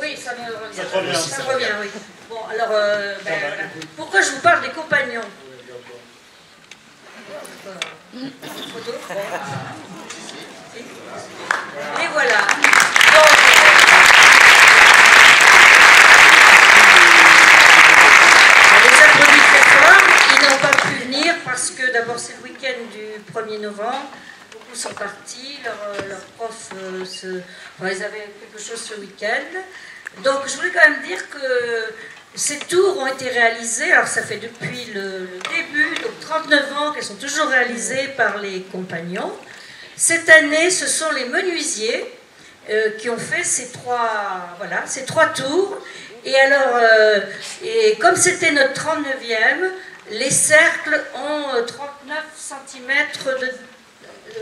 Oui, ça me revient. Ça te revient. Ça me revient, oui. Bon, alors, pourquoi je vous parle des compagnons? Photo. Et voilà. Donc, on les a produits très fort. Ils n'ont pas pu venir parce que d'abord c'est le week-end du 1er novembre. Beaucoup sont partis. Leurs profs, enfin, ils avaient quelque chose ce week-end. Donc je voulais quand même dire que ces tours ont été réalisés, alors ça fait depuis le début, donc 39 ans qu'elles sont toujours réalisées par les compagnons. Cette année, ce sont les menuisiers qui ont fait ces trois tours. Et alors, et comme c'était notre 39e, les cercles ont 39 cm de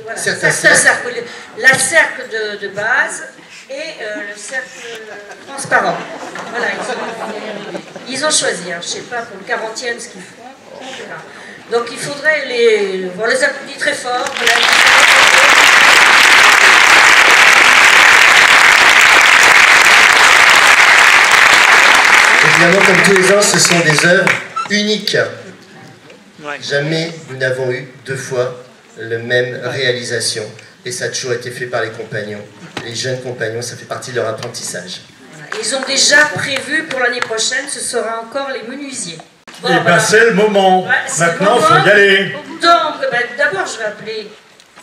voilà, certains cercles. La cercle de base et le cercle transparent. Voilà, ils ont choisi, hein, je ne sais pas pour le 40e ce qu'ils font. Voilà. Donc il faudrait on les applaudit très fort. Voilà. Évidemment, comme tous les ans, ce sont des œuvres uniques. Jamais nous n'avons eu deux fois la même réalisation. Et ça a toujours été fait par les compagnons. Les jeunes compagnons, ça fait partie de leur apprentissage. Ils ont déjà prévu pour l'année prochaine, ce sera encore les menuisiers. Bon, et ben c'est le moment. Ouais, maintenant, il faut y aller. Donc, d'abord, je vais appeler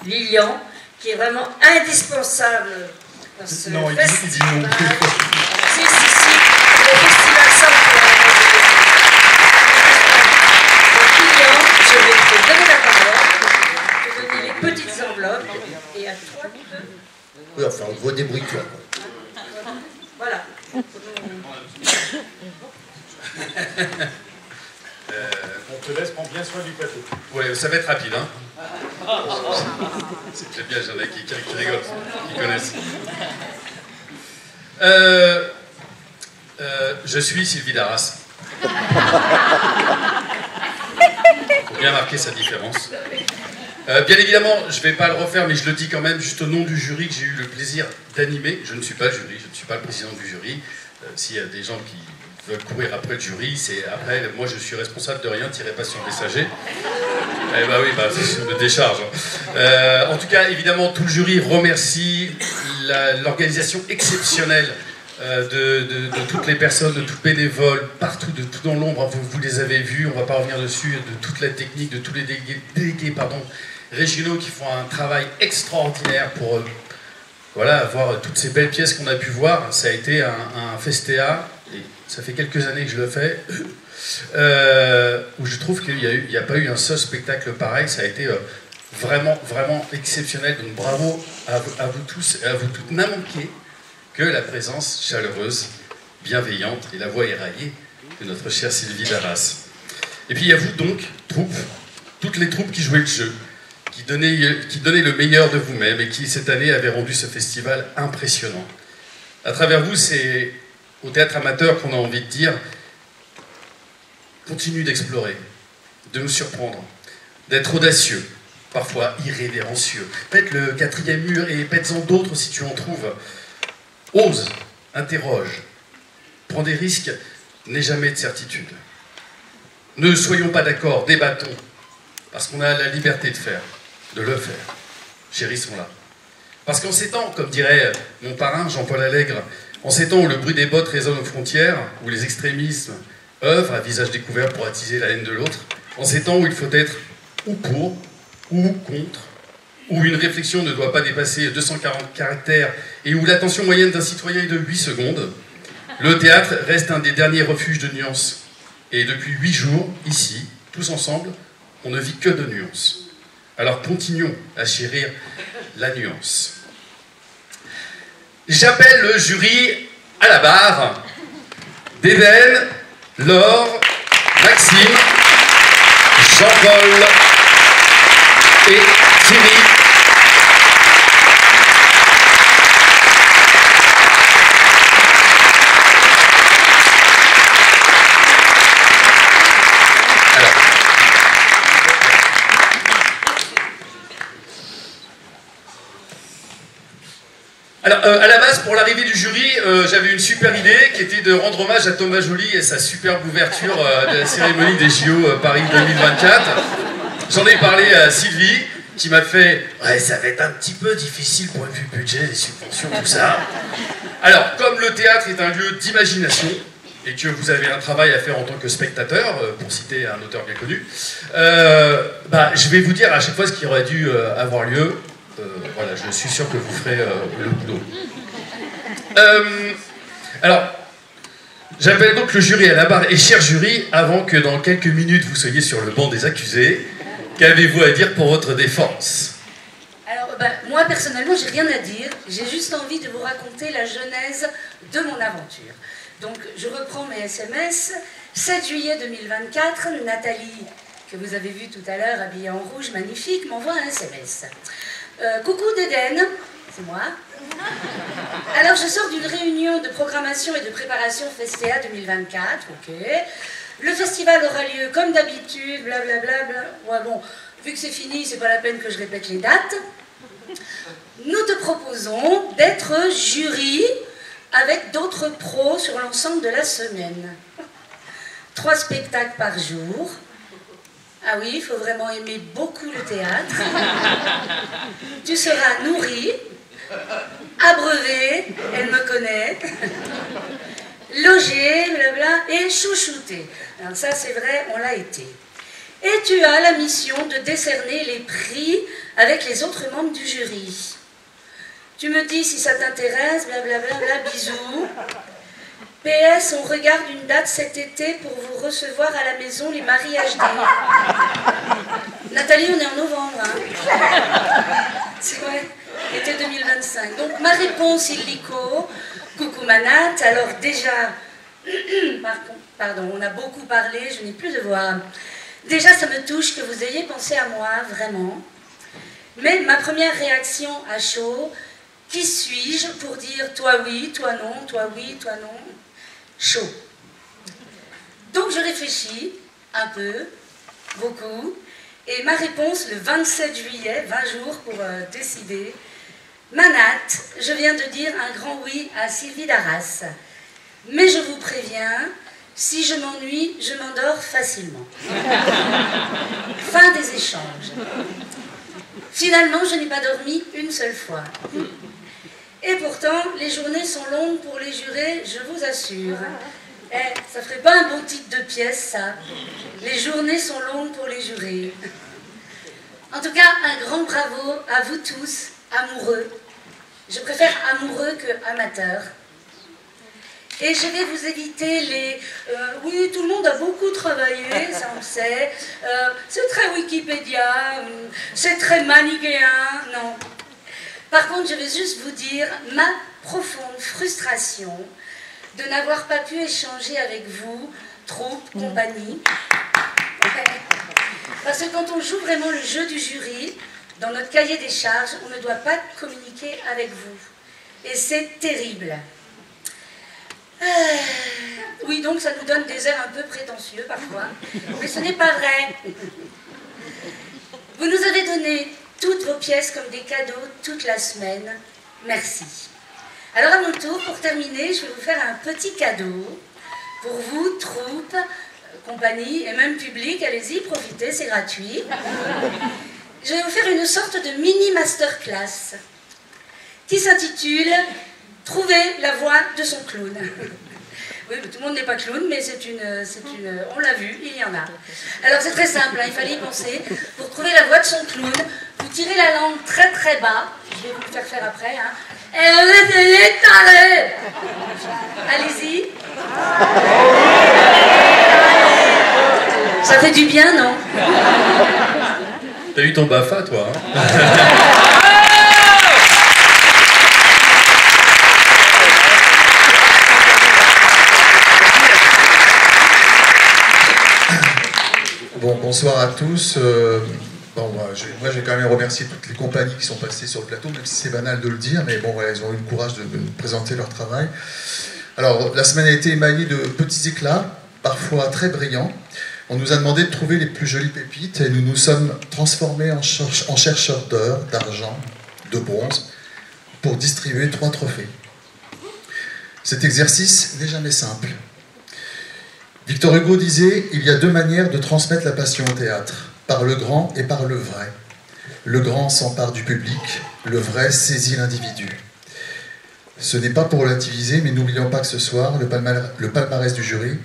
Lilian, qui est vraiment indispensable dans ce festival. Il dit non. Si, le festival Saint-Pierre. Donc, Lilian, je vais te donner la parole, te donner les petites enveloppes, et à toi de... Oui, enfin, en gros, débrouille-toi. Voilà. On te laisse prendre bien soin du plateau. Ouais, ça va être rapide, hein. J'aime bien, j'en ai qui rigolent, qui connaissent. Je suis Sylvie Darras. Faut bien marquer sa différence. Bien évidemment, je ne vais pas le refaire, mais je le dis quand même, juste au nom du jury que j'ai eu le plaisir d'animer. Je ne suis pas le jury, je ne suis pas le président du jury. S'il y a des gens qui veulent courir après le jury, c'est après, moi je suis responsable de rien, tirez pas sur le messager. Eh ben oui, je me décharge. En tout cas, évidemment, tout le jury remercie l'organisation exceptionnelle de toutes les personnes, de tous les bénévoles, partout, de tout dans l'ombre, vous les avez vus, on ne va pas revenir dessus, de toute la technique, de tous les délégués régionaux qui font un travail extraordinaire pour avoir toutes ces belles pièces qu'on a pu voir. Ça a été un festéa, et ça fait quelques années que je le fais, où je trouve qu'il n'y a pas eu un seul spectacle pareil. Ça a été vraiment, vraiment exceptionnel. Donc bravo à vous tous et à vous toutes. N'a manqué que la présence chaleureuse, bienveillante et la voix éraillée de notre chère Sylvie Darras. Et puis il y a vous donc, troupe, toutes les troupes qui jouaient le jeu, qui donnaient le meilleur de vous-même et qui cette année avaient rendu ce festival impressionnant. À travers vous, c'est au théâtre amateur qu'on a envie de dire, continue d'explorer, de nous surprendre, d'être audacieux, parfois irrévérencieux. Pète le 4e mur et pète-en d'autres si tu en trouves. Ose, interroge, prends des risques, n'aie jamais de certitude. Ne soyons pas d'accord, débattons, parce qu'on a la liberté de le faire. Chérissons-la. Parce qu'en ces temps, comme dirait mon parrain Jean-Paul Allègre, en ces temps où le bruit des bottes résonne aux frontières, où les extrémismes œuvrent à visage découvert pour attiser la haine de l'autre, en ces temps où il faut être ou pour, ou contre, où une réflexion ne doit pas dépasser 240 caractères et où l'attention moyenne d'un citoyen est de 8 secondes, le théâtre reste un des derniers refuges de nuances. Et depuis 8 jours, ici, tous ensemble, on ne vit que de nuances. Alors continuons à chérir la nuance. J'appelle le jury à la barre. Dédène, Laure, Maxime, Jean-Paul et Thierry. Alors, à la base, pour l'arrivée du jury, j'avais une super idée qui était de rendre hommage à Thomas Joly et sa superbe ouverture de la cérémonie des JO Paris 2024. J'en ai parlé à Sylvie, qui m'a fait « Ouais, ça va être un petit peu difficile pour le budget, les subventions, tout ça. » Alors, comme le théâtre est un lieu d'imagination, et que vous avez un travail à faire en tant que spectateur, pour citer un auteur bien connu, je vais vous dire à chaque fois ce qui aurait dû avoir lieu. Voilà, je suis sûr que vous ferez le boulot. Alors, j'appelle donc le jury à la barre. Et cher jury, avant que dans quelques minutes vous soyez sur le banc des accusés, qu'avez-vous à dire pour votre défense? Alors, moi personnellement, j'ai rien à dire. J'ai juste envie de vous raconter la genèse de mon aventure. Donc, je reprends mes SMS. 7 juillet 2024, Nathalie, que vous avez vue tout à l'heure, habillée en rouge, magnifique, m'envoie un SMS. Coucou Dédène, c'est moi. Alors, je sors d'une réunion de programmation et de préparation Festea 2024, ok. Le festival aura lieu comme d'habitude, blablabla. Ouais, bon, vu que c'est fini, c'est pas la peine que je répète les dates. Nous te proposons d'être jury avec d'autres pros sur l'ensemble de la semaine. 3 spectacles par jour. Ah oui, il faut vraiment aimer beaucoup le théâtre. Tu seras nourri, abreuvé, elle me connaît, logé, blabla, et chouchouté. Alors ça, c'est vrai, on l'a été. Et tu as la mission de décerner les prix avec les autres membres du jury. Tu me dis si ça t'intéresse, blablabla, bisous. PS, on regarde une date cet été pour vous recevoir à la maison les maris HD. Nathalie, on est en novembre, hein. C'est vrai, été 2025. Donc ma réponse illico, coucou Manat, alors déjà, pardon, on a beaucoup parlé, je n'ai plus de voix. Déjà, ça me touche que vous ayez pensé à moi, vraiment. Mais ma première réaction à chaud, qui suis-je pour dire toi oui, toi non, toi oui, toi non? Chaud. Donc je réfléchis un peu, beaucoup, et ma réponse le 27 juillet, 20 jours pour décider. Manat, je viens de dire un grand oui à Sylvie Darras. Mais je vous préviens, si je m'ennuie, je m'endors facilement. Fin des échanges. Finalement, je n'ai pas dormi une seule fois. Et pourtant, les journées sont longues pour les jurés, je vous assure. Ça ferait pas un bon titre de pièce, ça. Les journées sont longues pour les jurés. En tout cas, un grand bravo à vous tous, amoureux. Je préfère amoureux que amateur. Et je vais vous éviter les... oui, tout le monde a beaucoup travaillé, ça on le sait. C'est très Wikipédia, c'est très manichéen, non. Par contre, je vais juste vous dire ma profonde frustration de n'avoir pas pu échanger avec vous, troupe, compagnie. Parce que quand on joue vraiment le jeu du jury, dans notre cahier des charges, on ne doit pas communiquer avec vous. Et c'est terrible. Oui, donc ça nous donne des airs un peu prétentieux parfois, mais ce n'est pas vrai. Vous nous avez donné toutes vos pièces comme des cadeaux toute la semaine. Merci. Alors à mon tour, pour terminer, je vais vous faire un petit cadeau. Pour vous, troupe, compagnie et même public, allez-y, profitez, c'est gratuit. Je vais vous faire une sorte de mini masterclass qui s'intitule « Trouver la voix de son clown ». Oui, tout le monde n'est pas clown, mais on l'a vu, il y en a. Alors c'est très simple, hein, il fallait y penser. Pour trouver la voix de son clown, vous tirez la langue très très bas, je vais vous le faire après, hein. Allez-y. Ça fait du bien, non? T'as eu ton BAFA, toi, hein? Bon, bonsoir à tous. Moi, je vais quand même remercier toutes les compagnies qui sont passées sur le plateau, même si c'est banal de le dire, mais bon, voilà, ils ont eu le courage de présenter leur travail. Alors, la semaine a été émaillée de petits éclats, parfois très brillants. On nous a demandé de trouver les plus jolies pépites et nous nous sommes transformés en chercheurs d'or, d'argent, de bronze, pour distribuer 3 trophées. Cet exercice n'est jamais simple. Victor Hugo disait « Il y a 2 manières de transmettre la passion au théâtre, par le grand et par le vrai. Le grand s'empare du public, le vrai saisit l'individu. » Ce n'est pas pour relativiser, mais n'oublions pas que ce soir, le palmarès du jury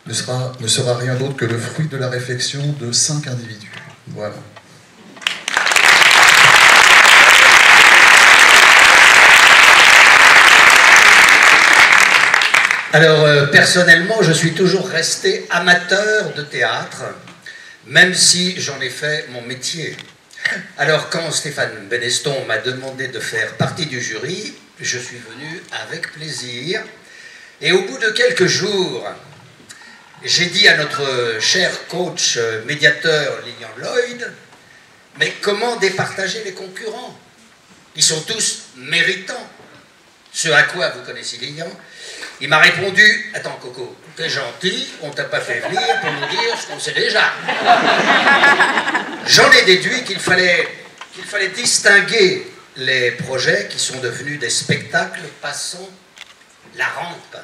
ne sera rien d'autre que le fruit de la réflexion de 5 individus. Voilà. Alors, personnellement, je suis toujours resté amateur de théâtre, même si j'en ai fait mon métier. Alors, quand Stéphane Beneston m'a demandé de faire partie du jury, je suis venu avec plaisir. Et au bout de quelques jours, j'ai dit à notre cher coach médiateur Lilian Lloyd, mais comment départager les concurrents? Ils sont tous méritants. Ce à quoi, vous connaissez Lilian, il m'a répondu, attends Coco, t'es gentil, on t'a pas fait venir pour nous dire ce qu'on sait déjà. J'en ai déduit qu'il fallait distinguer les projets qui sont devenus des spectacles passant la rampe.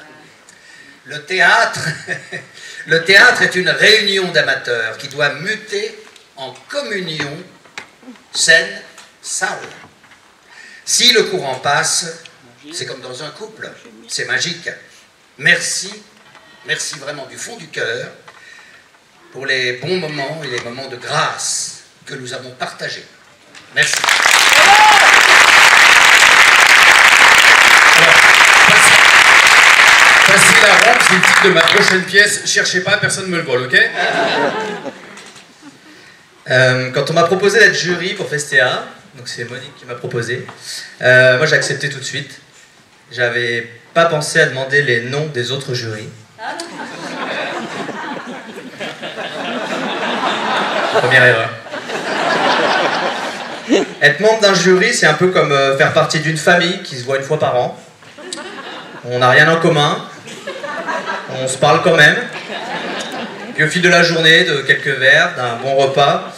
Le théâtre est une réunion d'amateurs qui doit muter en communion scène-salle. Si le courant passe, c'est comme dans un couple, c'est magique. Merci vraiment du fond du cœur pour les bons moments et les moments de grâce que nous avons partagés. Merci. Passer la rampe, c'est le titre de ma prochaine pièce. Cherchez pas, personne ne me le vole, ok? Quand on m'a proposé d'être jury pour Festea, donc c'est Monique qui m'a proposé, moi j'ai accepté tout de suite. J'avais pas pensé à demander les noms des autres jurys. Première erreur. Être membre d'un jury, c'est un peu comme faire partie d'une famille qui se voit une fois par an. On n'a rien en commun. On se parle quand même. Puis au fil de la journée, de quelques verres, d'un bon repas,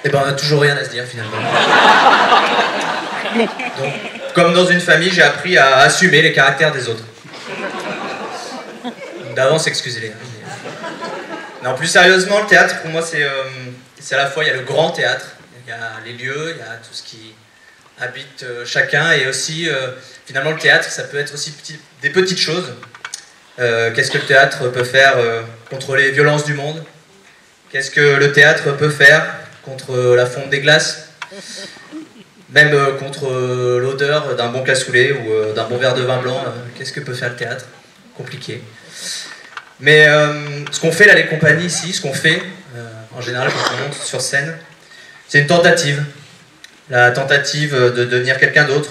eh ben on n'a toujours rien à se dire finalement. Donc, comme dans une famille, j'ai appris à assumer les caractères des autres. D'avance, excusez-les. Non, plus sérieusement, le théâtre, pour moi, c'est à la fois, il y a le grand théâtre, il y a les lieux, il y a tout ce qui habite chacun, et aussi, finalement, le théâtre, ça peut être aussi des petites choses. Qu'est-ce que le théâtre peut faire contre les violences du monde? Qu'est-ce que le théâtre peut faire contre la fonte des glaces? Même contre l'odeur d'un bon cassoulet ou d'un bon verre de vin blanc, qu'est-ce que peut faire le théâtre? Compliqué. Mais ce qu'on fait là, les compagnies ici, ce qu'on fait en général quand on monte sur scène, c'est une tentative. La tentative de devenir quelqu'un d'autre,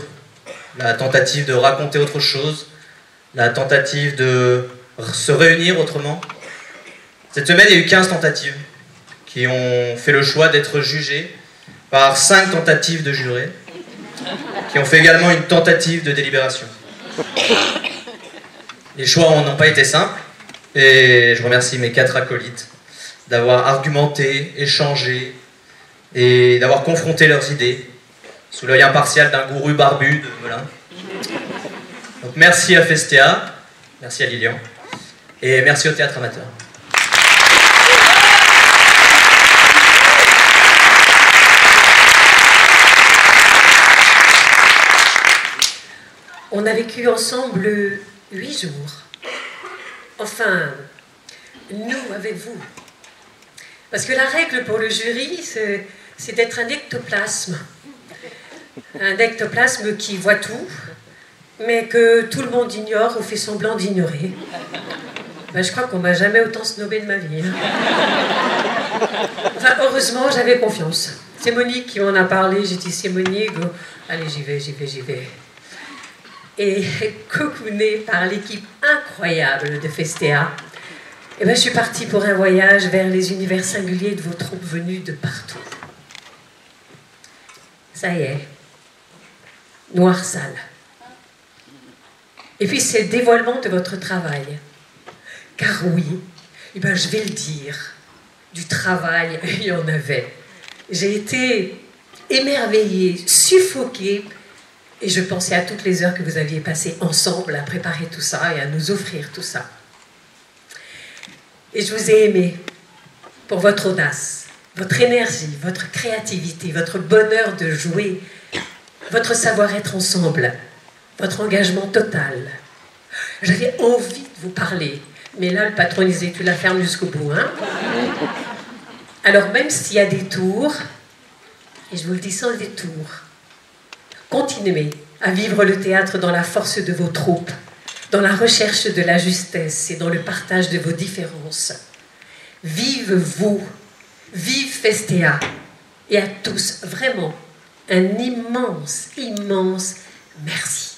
la tentative de raconter autre chose, la tentative de se réunir autrement. Cette semaine, il y a eu 15 tentatives qui ont fait le choix d'être jugées par 5 tentatives de jurés, qui ont fait également une tentative de délibération. Les choix n'ont pas été simples, et je remercie mes 4 acolytes d'avoir argumenté, échangé, et d'avoir confronté leurs idées, sous l'œil impartial d'un gourou barbu de Melun. Donc merci à Festea, merci à Lilian, et merci au Théâtre Amateur. On a vécu ensemble 8 jours. Enfin, nous avec vous. Parce que la règle pour le jury, c'est d'être un ectoplasme. Un ectoplasme qui voit tout, mais que tout le monde ignore ou fait semblant d'ignorer. Ben, je crois qu'on m'a jamais autant snobé de ma vie. Enfin, heureusement, j'avais confiance. C'est Monique qui m'en a parlé. J'ai dit, c'est Monique, allez, j'y vais. Et cocoonée par l'équipe incroyable de Festea, eh ben, je suis partie pour un voyage vers les univers singuliers de vos troupes venues de partout. Ça y est, noir sale. Et puis c'est le dévoilement de votre travail. Car oui, eh ben, je vais le dire, du travail, il y en avait. J'ai été émerveillée, suffoquée Et je pensais à toutes les heures que vous aviez passées ensemble à préparer tout ça et à nous offrir tout ça. Et je vous ai aimé pour votre audace, votre énergie, votre créativité, votre bonheur de jouer, votre savoir-être ensemble, votre engagement total. J'avais envie de vous parler, mais là, le patron disait, tu la fermes jusqu'au bout, hein? Alors, même s'il y a des tours, et je vous le dis sans détour, continuez à vivre le théâtre dans la force de vos troupes, dans la recherche de la justesse et dans le partage de vos différences. Vive vous, vive Festea, et à tous, vraiment, un immense, immense merci.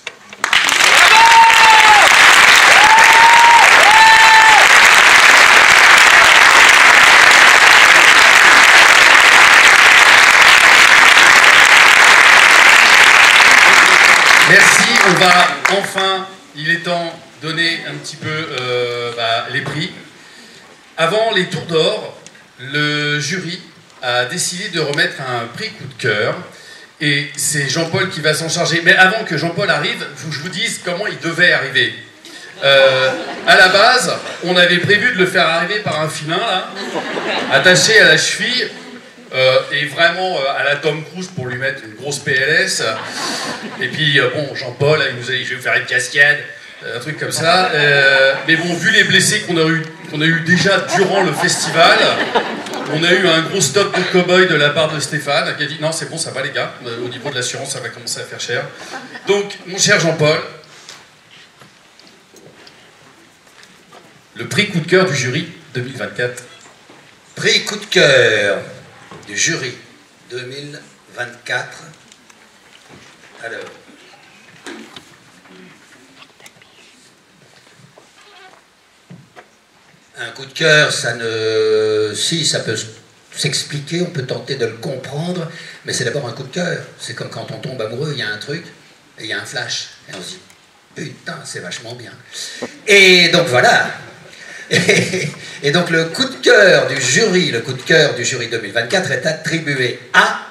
Merci, on va enfin, il est temps de donner un petit peu les prix. Avant les tours d'or, le jury a décidé de remettre un prix coup de cœur et c'est Jean-Paul qui va s'en charger. Mais avant que Jean-Paul arrive, il faut que je vous dise comment il devait arriver. À la base, on avait prévu de le faire arriver par un filin, là, attaché à la cheville. Et vraiment à la Tom Cruise pour lui mettre une grosse PLS. Et puis, bon, Jean-Paul, il nous a dit, je vais vous faire une cascade, un truc comme ça. Mais bon, vu les blessés qu'on a eu déjà durant le festival, on a eu un gros stock de cow-boy de la part de Stéphane, qui a dit, non, c'est bon, ça va les gars, au niveau de l'assurance, ça va commencer à faire cher. Donc, mon cher Jean-Paul, le prix coup de cœur du jury 2024. Prix coup de cœur du jury 2024. Alors, un coup de cœur, ça ne... Si, ça peut s'expliquer, on peut tenter de le comprendre, mais c'est d'abord un coup de cœur. C'est comme quand on tombe amoureux, il y a un truc, et il y a un flash, et on se dit, putain, c'est vachement bien. Et donc voilà. Et donc le coup de cœur du jury, le coup de cœur du jury 2024 est attribué à...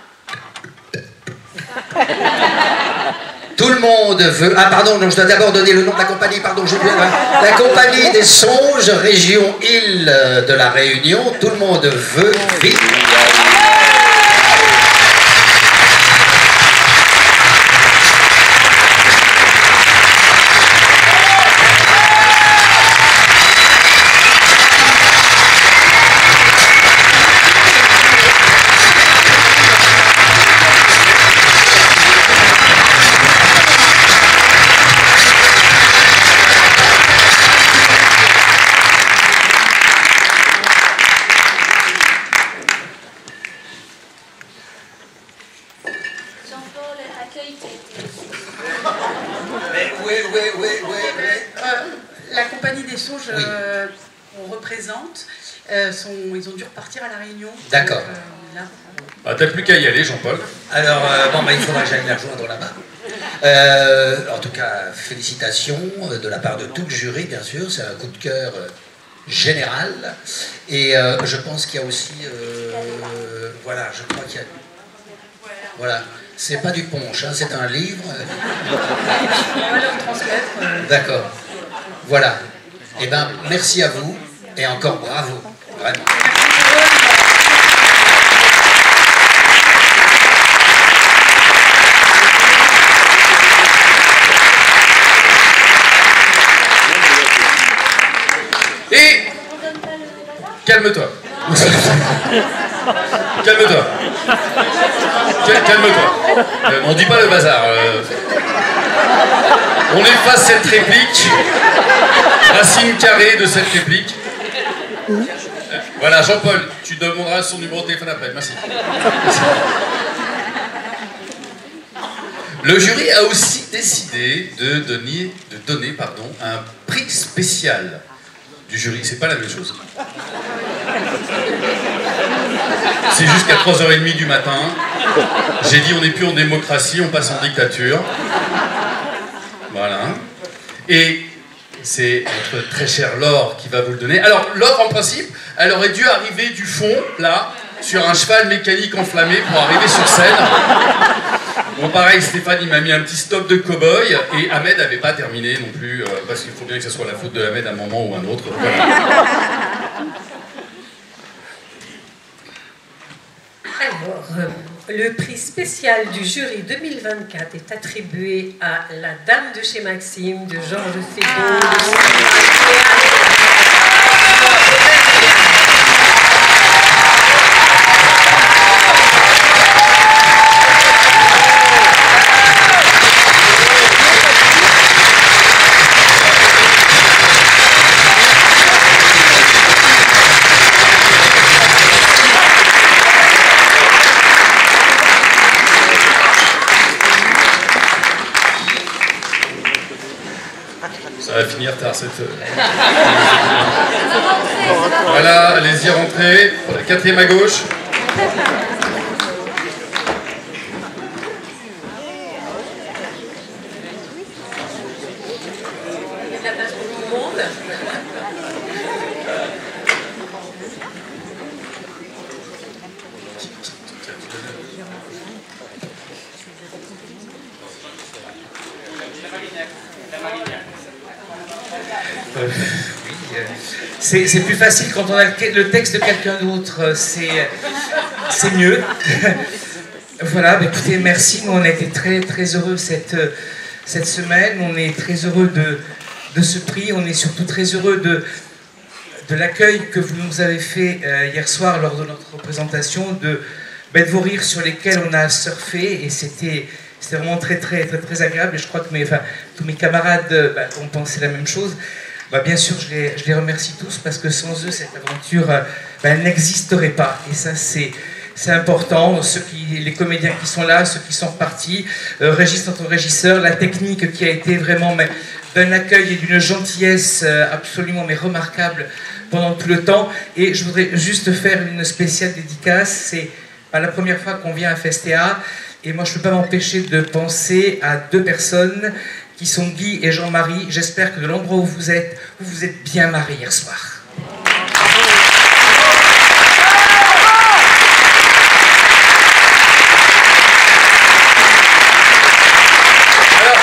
Tout le monde veut... Ah pardon, non, je dois d'abord donner le nom de la compagnie, pardon, j'ai oublié. La compagnie des Songes, région Île de la Réunion, tout le monde veut vivre. La compagnie des Songes qu'on représente, ils ont dû repartir à La Réunion. D'accord. T'as plus qu'à y aller, Jean-Paul. Alors, il faudra que j'aille les rejoindre là-bas. En tout cas, félicitations de la part de tout le jury, bien sûr. C'est un coup de cœur général. Et je pense qu'il y a aussi... voilà, je crois qu'il y a... Voilà. C'est pas du punch, hein, c'est un livre. On va leur transmettre. D'accord. Voilà. Eh bien, merci à vous et encore bravo. Vraiment. Et calme-toi. Calme-toi. Calme-toi. On dit pas le bazar. On efface cette réplique. Racine carrée de cette réplique. Voilà, Jean-Paul, tu demanderas son numéro de téléphone après. Merci. Merci. Le jury a aussi décidé de donner un prix spécial du jury. C'est pas la même chose. C'est jusqu'à 3h30 du matin. J'ai dit on n'est plus en démocratie, on passe en dictature. Voilà. Et c'est notre très chère Laure qui va vous le donner. Alors Laure, en principe, elle aurait dû arriver du fond, là, sur un cheval mécanique enflammé pour arriver sur scène. Bon, pareil, Stéphane, il m'a mis un petit stop de cow-boy, et Ahmed n'avait pas terminé non plus, parce qu'il faut bien que ce soit la faute de Ahmed à un moment ou à un autre. Voilà. Alors, le prix spécial du jury 2024 est attribué à La Dame de chez Maxime de Georges Feydeau. Ça va finir tard cette... Voilà, allez-y, rentrez. La quatrième à gauche. C'est plus facile quand on a le texte de quelqu'un d'autre, c'est mieux. Voilà, bah écoutez, merci, nous on a été très heureux cette semaine, on est très heureux de ce prix, on est surtout très heureux de l'accueil que vous nous avez fait hier soir lors de notre représentation, de vos rires sur lesquels on a surfé, et c'était vraiment très agréable, et je crois que tous mes camarades ont pensé la même chose. Bien sûr, je les remercie tous, parce que sans eux, cette aventure elle n'existerait pas. Et ça, c'est important. Les comédiens qui sont là, ceux qui sont repartis, Régis, notre régisseur, la technique qui a été vraiment d'un accueil et d'une gentillesse absolument remarquable pendant tout le temps. Et je voudrais juste faire une spéciale dédicace. C'est la première fois qu'on vient à Festea. Et moi, je ne peux pas m'empêcher de penser à deux personnes qui sont Guy et Jean-Marie. J'espère que de l'endroit où vous êtes bien mariés hier soir. Alors,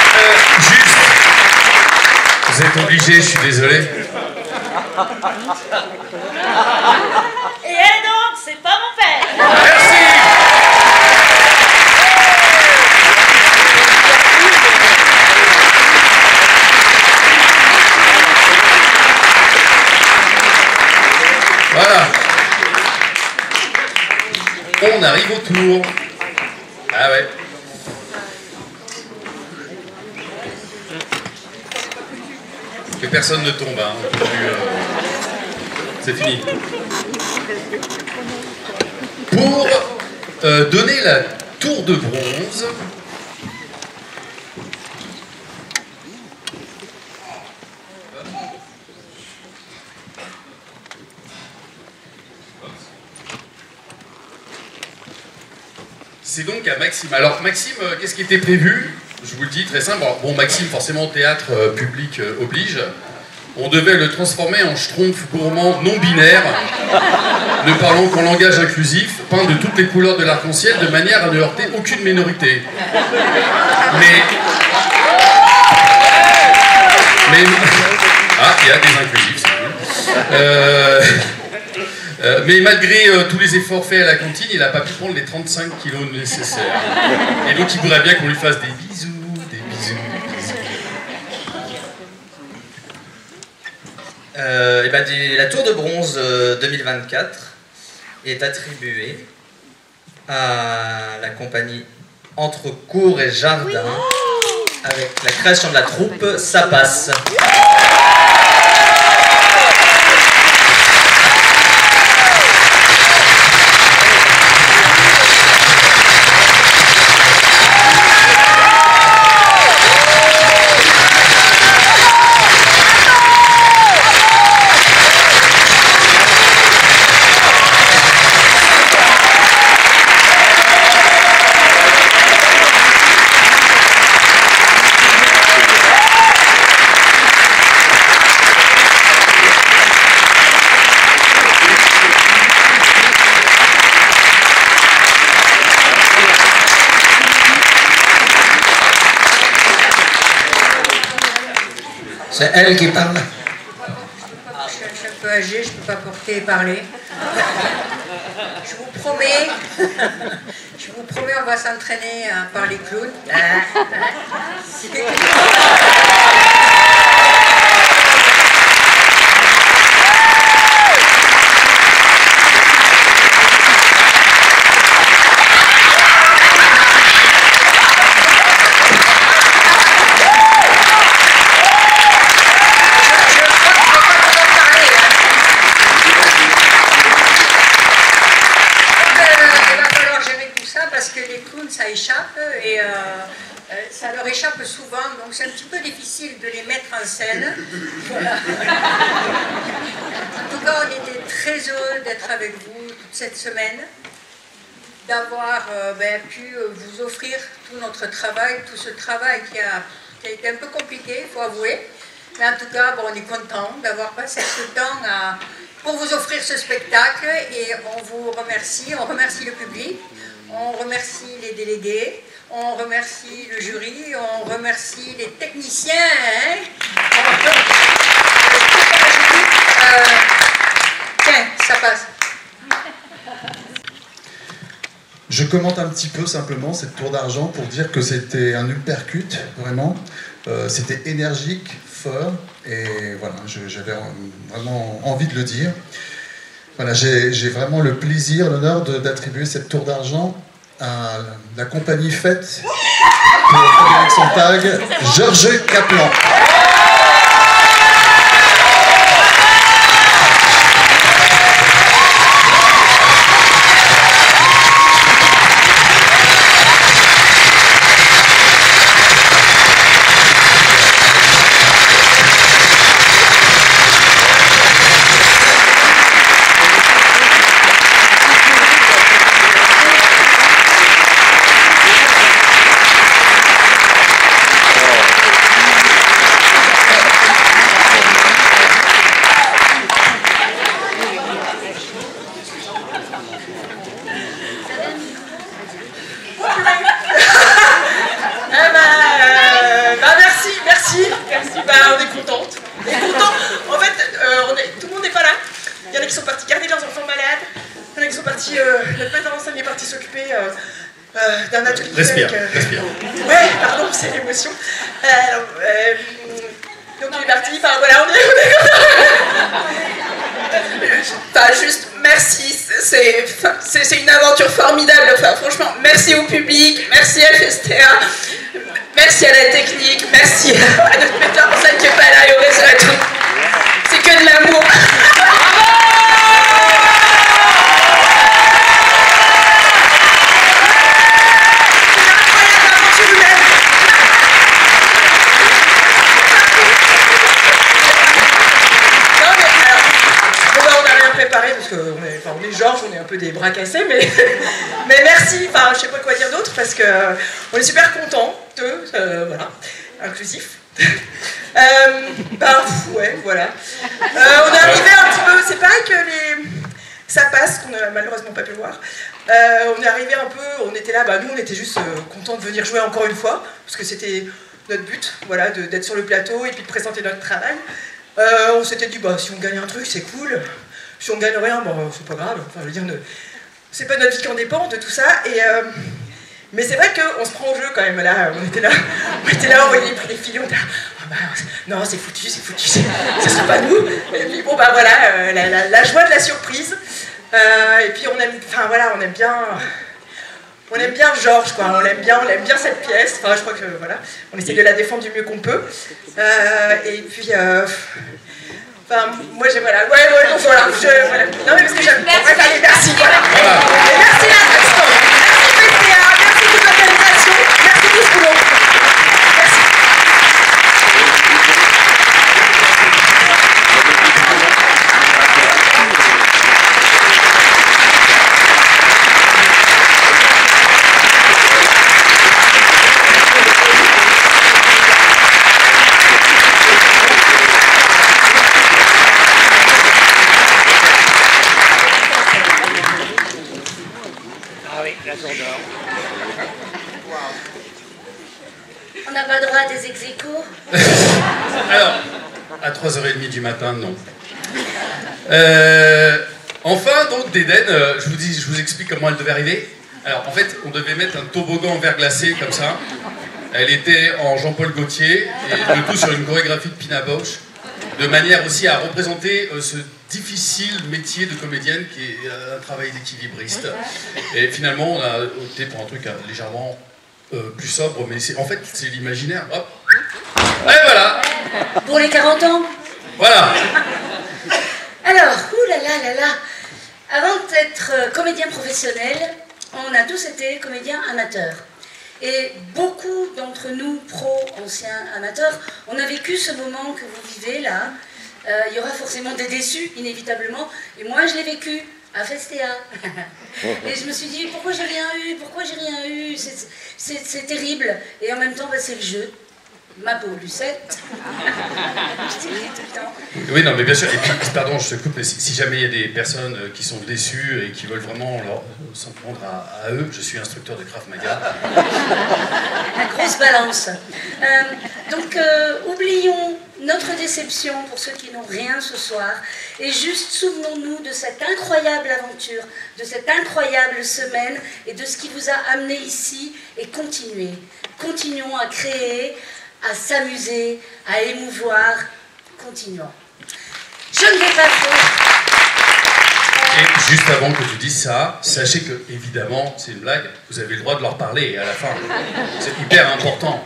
juste, vous êtes obligés, je suis désolé. Et donc, c'est pas mon père. Merci. Voilà. On arrive au tour. Ah ouais. Que personne ne tombe, hein. C'est fini. Pour donner la tour de bronze, c'est donc à Maxime. Alors Maxime, qu'est-ce qui était prévu? Je vous le dis très simple. Alors, bon, Maxime, forcément, théâtre public oblige. On devait le transformer en schtroumpf gourmand non binaire, ne parlant qu'en langage inclusif, peint de toutes les couleurs de l'arc-en-ciel, de manière à ne heurter aucune minorité. Mais ah, il y a des inclusifs, c'est cool. Mais malgré tous les efforts faits à la cantine, il n'a pas pu prendre les 35 kilos nécessaires. Et donc il voudrait bien qu'on lui fasse des bisous, des bisous, des bisous. La tour de bronze 2024 est attribuée à la compagnie Entre Cours et Jardin, avec la création de la troupe Ça passe. C'est elle qui parle. Je suis un peu âgée, je ne peux pas porter et parler. Je vous promets, on va s'entraîner à parler clown. Parce que les clowns, ça échappe et ça leur échappe souvent, donc c'est un petit peu difficile de les mettre en scène. Voilà. En tout cas, on était très heureux d'être avec vous toute cette semaine, d'avoir pu vous offrir tout notre travail, tout ce travail qui a été un peu compliqué, il faut avouer. Mais en tout cas, on est content d'avoir passé ce temps pour vous offrir ce spectacle et on vous remercie, on remercie le public. On remercie les délégués, on remercie le jury, on remercie les techniciens. Hein. Tiens, ça passe. Je commente un petit peu simplement cette tour d'argent pour dire que c'était un uppercut, vraiment. C'était énergique, fort, et voilà, j'avais vraiment envie de le dire. Voilà, j'ai vraiment le plaisir, l'honneur d'attribuer cette tour d'argent à la compagnie faite pour Frédéric Sontag, Georges Kaplan. On est contente. En fait, tout le monde n'est pas là. Il y en a qui sont partis garder leurs enfants malades. Il y en a qui sont partis. Notre maître d'enseigne est parti s'occuper d'un atelier. Respire. Ouais, pardon, c'est l'émotion. Donc il est parti. Enfin voilà, on est Enfin, juste merci. C'est une aventure formidable. Enfin, franchement, merci au public, merci à FSTA. Merci à la technique, merci à notre metteur en scène qui n'est pas là et au reste à tout. C'est que de l'amour. Préparé parce qu'on est Georges, on est un peu des bras cassés, mais merci, enfin je sais pas quoi dire d'autre parce que on est super contents voilà, inclusif. Ouais, voilà. On est arrivé un petit peu, c'est pareil que ça passe, qu'on a malheureusement pas pu le voir. On est arrivé un peu, on était là, nous on était juste contents de venir jouer encore une fois, parce que c'était notre but, voilà, d'être sur le plateau et puis de présenter notre travail. On s'était dit, si on gagne un truc, c'est cool. Si on gagne rien, c'est pas grave. Enfin, je veux dire, c'est pas notre vie qui en dépend de tout ça. Mais c'est vrai qu'on se prend au jeu quand même. Là, on était là, on voyait les filles, on était là, non, c'est foutu, ça sera pas nous. Et puis voilà, la joie de la surprise. Et puis on aime bien Georges, quoi. On aime bien cette pièce. Enfin, je crois que voilà, on essaie de la défendre du mieux qu'on peut. Et puis. Moi j'ai voilà. Ouais, voilà. Non mais parce que j'aime. Allez, merci, voilà. Et merci la Preston. Merci PTA, merci toute l'organisation, merci tout ce boulot. Merci. On n'a pas le droit à des ex-échos. Alors, À 3h30 du matin, non. Enfin, donc, d'Éden, je vous explique comment elle devait arriver. Alors, en fait, on devait mettre un toboggan en verre glacé, comme ça. Elle était en Jean-Paul Gaultier, et le tout sur une chorégraphie de Pina Bausch, de manière aussi à représenter ce difficile métier de comédienne qui est un travail d'équilibriste. Et finalement, on a opté pour un truc légèrement plus sobre, mais en fait, c'est l'imaginaire. Hop. Et voilà. Pour les 40 ans. Voilà. Alors, oulala, avant d'être comédien professionnel, on a tous été comédiens amateurs. Et beaucoup d'entre nous, pros, anciens amateurs, on a vécu ce moment que vous vivez là. Il y aura forcément des déçus, inévitablement. Et moi, je l'ai vécu à Festea. Et je me suis dit, pourquoi j'ai rien eu, c'est terrible. Et en même temps, bah, c'est le jeu. Ma pauvre Lucette. Oui, non, mais bien sûr. Et puis, pardon, je te coupe, mais si jamais il y a des personnes qui sont déçues et qui veulent vraiment s'en prendre à eux, je suis instructeur de Krav Maga. La grosse balance. Donc, oublions notre déception pour ceux qui n'ont rien ce soir et juste souvenons-nous de cette incroyable aventure, de cette incroyable semaine et de ce qui vous a amené ici et continuons à créer, à s'amuser, à émouvoir, continuons. Je ne vais pas faire... Et juste avant que tu dises ça, sachez que, évidemment, c'est une blague, vous avez le droit de leur parler à la fin. C'est hyper important.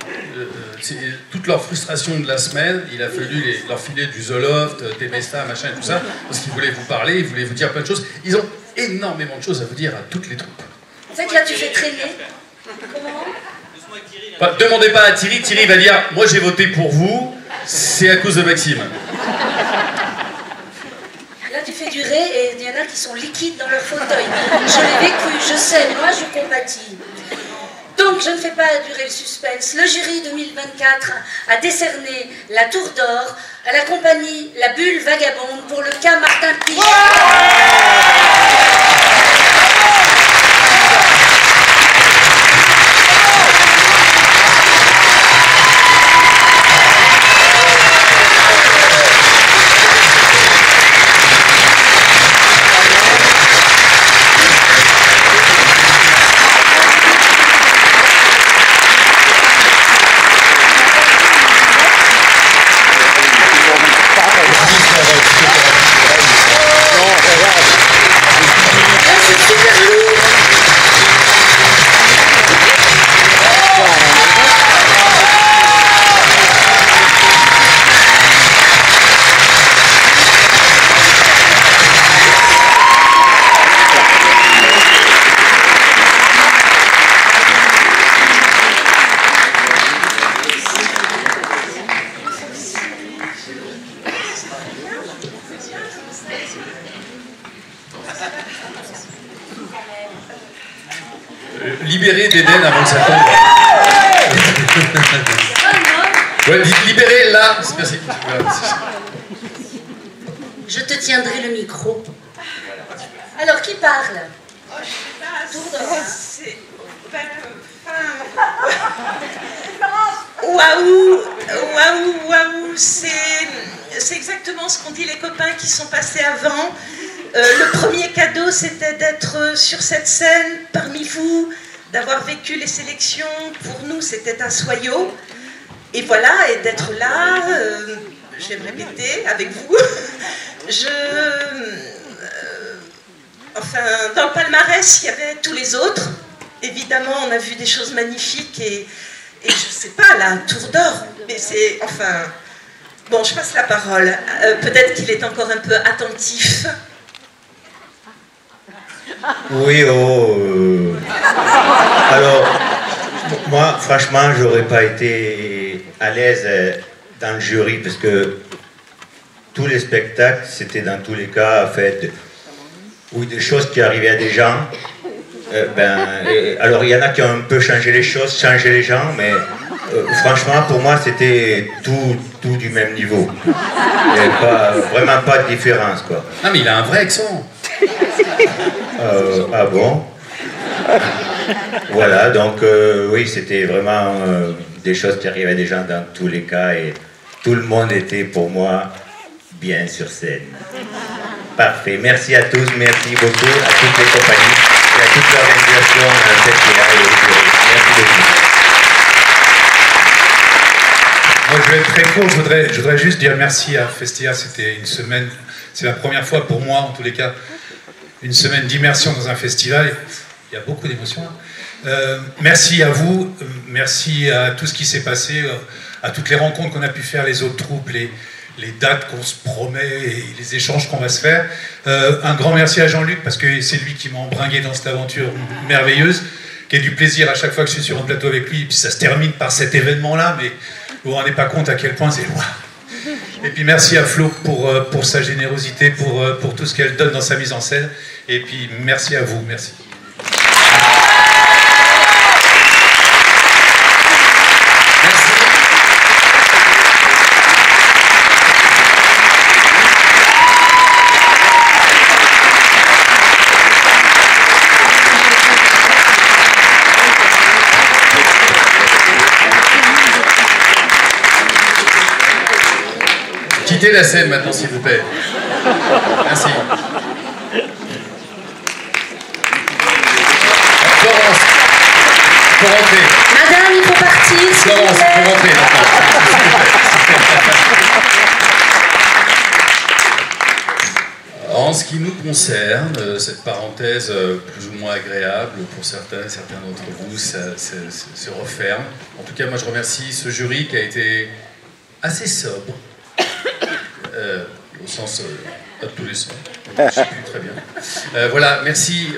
Toute leur frustration de la semaine, il a fallu leur filer du Zoloft, Tempesta, machin et tout ça, parce qu'ils voulaient vous parler, ils voulaient vous dire plein de choses. Ils ont énormément de choses à vous dire à toutes les troupes. En fait, là, tu fais traîner. Comment ? Enfin, demandez pas à Thierry, Thierry va dire « Moi j'ai voté pour vous, c'est à cause de Maxime ». Là tu fais durer et il y en a qui sont liquides dans leur fauteuil. Je l'ai vécu, je sais, moi je compatis. Donc je ne fais pas durer le suspense. Le jury 2024 a décerné la Tour d'Or à la compagnie La Bulle Vagabonde pour le cas Martin Piche. Libérez d'Éden avant que ça tombe. Ouais, libérez là. Merci. Je te tiendrai le micro. Alors, qui parle? Waouh, waouh, waouh, c'est exactement ce qu'ont dit les copains qui sont passés avant. Le premier cadeau, c'était d'être sur cette scène parmi vous, d'avoir vécu les sélections. Pour nous, c'était un soyau. Et voilà, et d'être là, je vais me répéter avec vous. Enfin, dans le palmarès, il y avait tous les autres. Évidemment, on a vu des choses magnifiques et je sais pas, là, un Tour d'Or. Mais c'est, enfin... Bon, je passe la parole. Peut-être qu'il est encore un peu attentif. Oui, alors, moi, franchement, j'aurais pas été à l'aise dans le jury parce que tous les spectacles, c'était dans tous les cas, en fait, ou des choses qui arrivaient à des gens. Alors, il y en a qui ont un peu changé les choses, changé les gens, mais franchement, pour moi, c'était tout du même niveau. Il n'y avait vraiment pas de différence, quoi. Ah, mais il a un vrai accent. Ah bon? Voilà, donc oui, c'était vraiment des choses qui arrivaient à des gens dans tous les cas et tout le monde était pour moi bien sur scène. Parfait. Merci à tous, merci beaucoup à toutes les compagnies et à toute l'organisation Festia et au jury. Merci beaucoup. Moi, je vais être très court. Je voudrais juste dire merci à Festia. C'était une semaine, c'est la première fois pour moi, en tous les cas, une semaine d'immersion dans un festival. Il y a beaucoup d'émotions. Merci à vous, merci à tout ce qui s'est passé, à toutes les rencontres qu'on a pu faire, les autres troupes, les dates qu'on se promet et les échanges qu'on va se faire. Un grand merci à Jean-Luc, parce que c'est lui qui m'a embringué dans cette aventure merveilleuse, qui a du plaisir à chaque fois que je suis sur un plateau avec lui. Et puis ça se termine par cet événement-là, mais vous ne vous rendez pas compte à quel point c'est waouh. Et puis merci à Flo pour sa générosité, pour tout ce qu'elle donne dans sa mise en scène. Et puis merci à vous, merci. Quittez la scène maintenant, s'il vous plaît. Merci. Florence, il faut rentrer. Madame, il faut partir. Florence, il faut rentrer maintenant. En ce qui nous concerne, cette parenthèse plus ou moins agréable pour certains d'entre vous se referme. En tout cas, moi je remercie ce jury qui a été assez sobre. Au sens adolescent, je ne sais plus très bien. Voilà, merci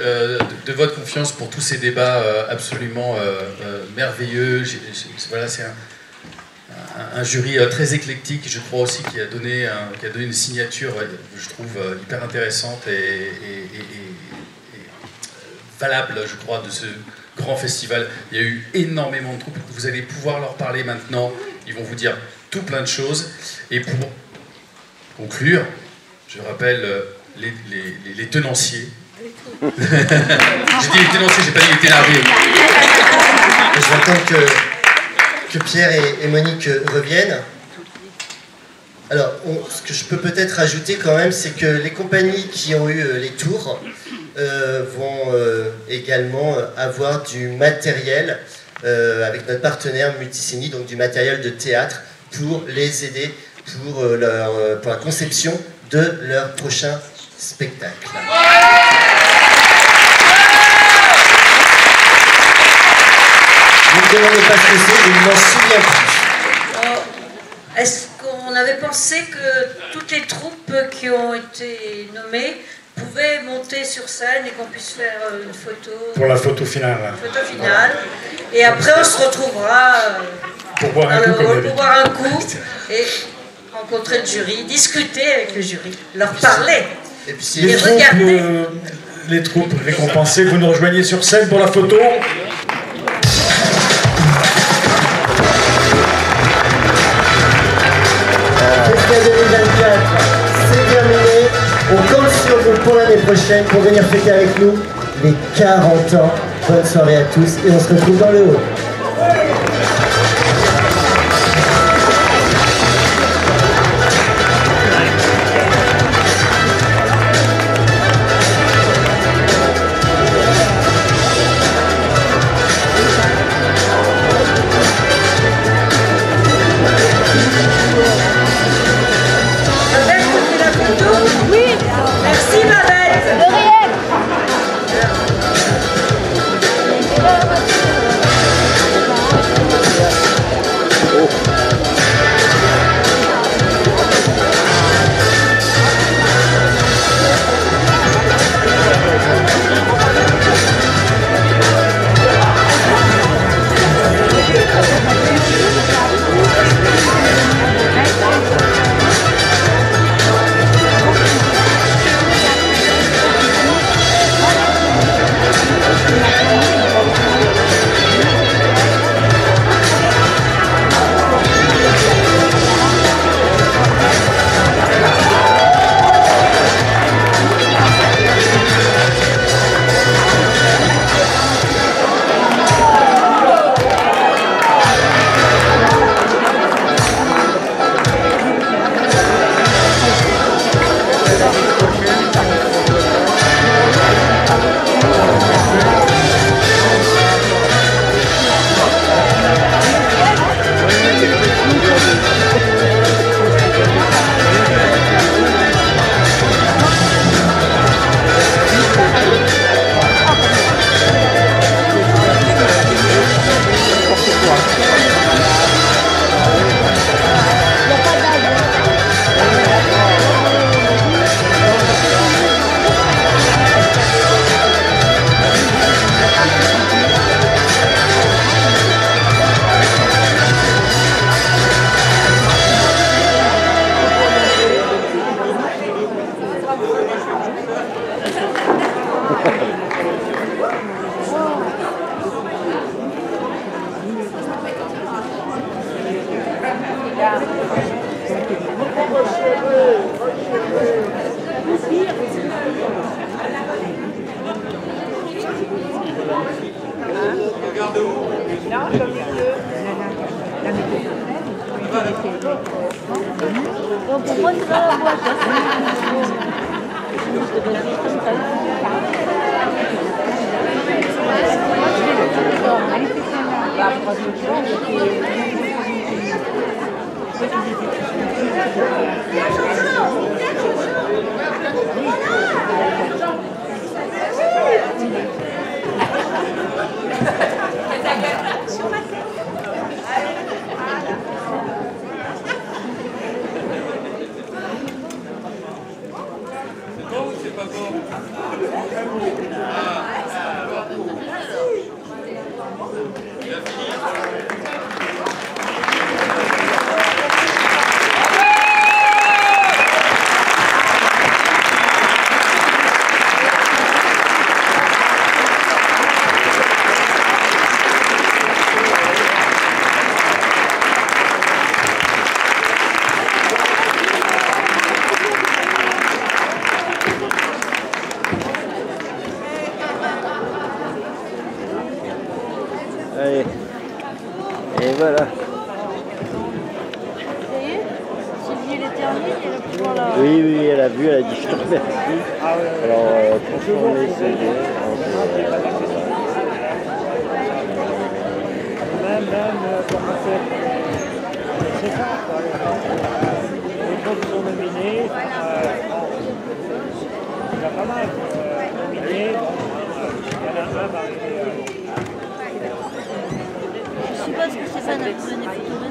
de votre confiance pour tous ces débats absolument merveilleux. Voilà, c'est un jury très éclectique, je crois aussi, qui a donné une signature, je trouve, hyper intéressante et valable, je crois, de ce grand festival. Il y a eu énormément de troupes, vous allez pouvoir leur parler maintenant, ils vont vous dire tout plein de choses. Et pour conclure, je rappelle les tenanciers. J'ai dit les tenanciers, j'ai pas dit les ténardiers. J'entends que Pierre et Monique reviennent. Alors, ce que je peux peut-être rajouter quand même, c'est que les compagnies qui ont eu les tours vont également avoir du matériel avec notre partenaire Multicini, donc du matériel de théâtre pour les aider pour la conception de leur prochain spectacle. Ne me demandez pas ce que c'est, je ne m'en souviens plus. Est-ce qu'on avait pensé que toutes les troupes qui ont été nommées pouvaient monter sur scène et qu'on puisse faire une photo? Pour la photo finale. Photo finale. Et après, on se retrouvera pour boire un coup, et rencontrer le jury, discuter avec le jury, leur parler. Et puis, les troupes récompensées, vous nous rejoignez sur scène pour la photo. Festia 2024, c'est terminé. On compte sur vous pour l'année prochaine pour venir fêter avec nous les 40 ans. Bonne soirée à tous et on se retrouve dans le haut. De rien. Regarde où? Non, comme les deux. Donc pour moi, c'est dans la boîte. C'est pas bon. Il a fini. Allez. Et voilà. Ça y est, Sylvie elle est terminée, elle a pouvoir la... Oui, oui, elle a vu, elle a dit je te remercie. Alors, transformer CD. Même, comment c'est ça, quoi. Les gens qui sont nominés, il y a pas mal nominés. Il y en a un va arriver. Je suppose que c'est ça, on a besoin des photos de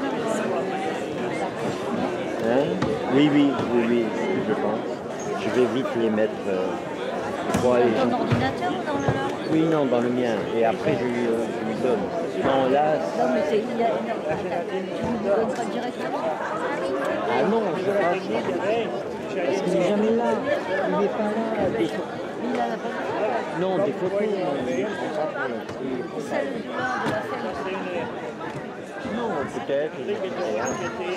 Hein? Oui, oui, oui, oui, je pense. Je vais vite les mettre. Dans ton ordinateur ou dans le leur? Oui, non, dans le mien. Et après, je lui donne. Non, là. Non, mais c'est... Tu ne donnes pas directement? Ah non, je ne sais pas. Parce qu'il n'est jamais là. Il n'est pas là. Des photos. Il a la bonne. Non, des photos. Celle de la fête. Non, peut-être.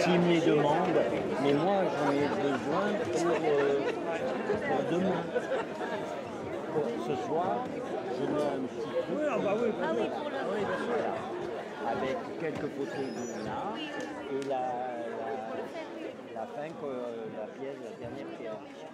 S'il me les demande. Mais moi, j'en ai besoin pour demain. Pour ce soir, je mets un petit truc. Ah oui, pour le... Avec quelques photos de là et la fin, la pièce, la dernière pièce.